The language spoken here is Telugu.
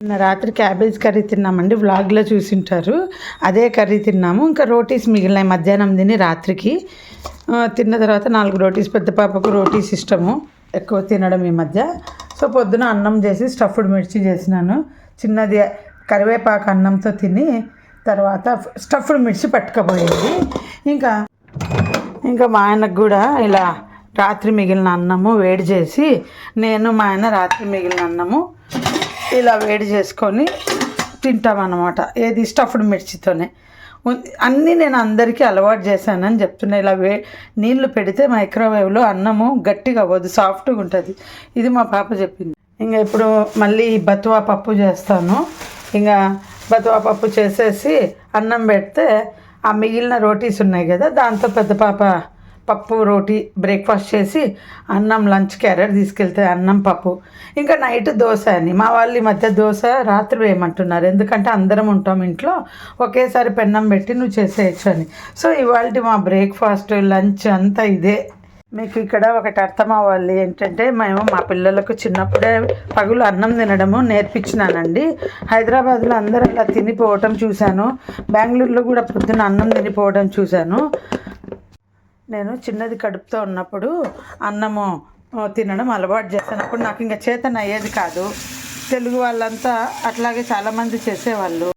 నిన్న రాత్రి క్యాబేజ్ కర్రీ తిన్నామండి, వ్లాగ్లో చూసింటారు. అదే కర్రీ తిన్నాము. ఇంకా రోటీస్ మిగిలినాయి మధ్యాహ్నం తిని రాత్రికి. తిన్న తర్వాత 4 రోటీస్, పెద్ద పాపకు రోటీస్ ఇష్టము ఎక్కువ తినడం ఈ మధ్య. సో పొద్దున అన్నం చేసి స్టఫ్డ్ మిర్చి చేసినాను. చిన్నది కరివేపాకు అన్నంతో తిని తర్వాత స్టఫ్డ్ మిర్చి పట్టుకపోయింది. ఇంకా మా ఆయనకు కూడా ఇలా రాత్రి మిగిలిన అన్నము వేడి చేసి, నేను మా ఆయన రాత్రి మిగిలిన అన్నము ఇలా వేడి చేసుకొని తింటామన్నమాట. ఏది స్టఫ్డ్ మిర్చితోనే. అన్నీ నేను అందరికీ అలవాటు చేశానని చెప్తున్నా. ఇలా నీళ్లు పెడితే మైక్రోవేవ్లో అన్నము గట్టిగా అవ్వదు, సాఫ్ట్గా ఉంటుంది. ఇది మా పాప చెప్పింది. ఇంకా ఇప్పుడు మళ్ళీ బతువా పప్పు చేస్తాను. ఇంకా బతువా పప్పు చేసేసి అన్నం పెడితే ఆ మిగిలిన రోటీస్ ఉన్నాయి కదా, దాంతో పెద్ద పాప పప్పు రోటీ బ్రేక్ఫాస్ట్ చేసి అన్నం లంచ్ క్యారియర్ తీసుకెళ్తే అన్నం పప్పు. ఇంకా నైట్ దోశ అని మా వాళ్ళు ఈ మధ్య దోశ రాత్రి వేయమంటున్నారు. ఎందుకంటే అందరం ఉంటాం ఇంట్లో, ఒకేసారి పెన్నం పెట్టి నువ్వు చేసేయచ్చు అని. సో ఇవాళ మా బ్రేక్ఫాస్ట్ లంచ్ అంతా ఇదే. మీకు ఇక్కడ ఒకటి అర్థం అవ్వాలి ఏంటంటే, మేము మా పిల్లలకు చిన్నప్పుడే పగులు అన్నం తినడము నేర్పించినానండి. హైదరాబాద్లో అందరూ అలా తినిపోవటం చూశాను, బెంగళూరులో కూడా పొద్దున్న అన్నం తినిపోవడం చూశాను. నేను చిన్నది కడుపుతో ఉన్నప్పుడు అన్నము తినడం అలవాటు చేశాను. అప్పుడు నాకు ఇంకా చేతన అయ్యేది కాదు. తెలుగు వాళ్ళంతా అట్లాగే చాలామంది చేసేవాళ్ళు.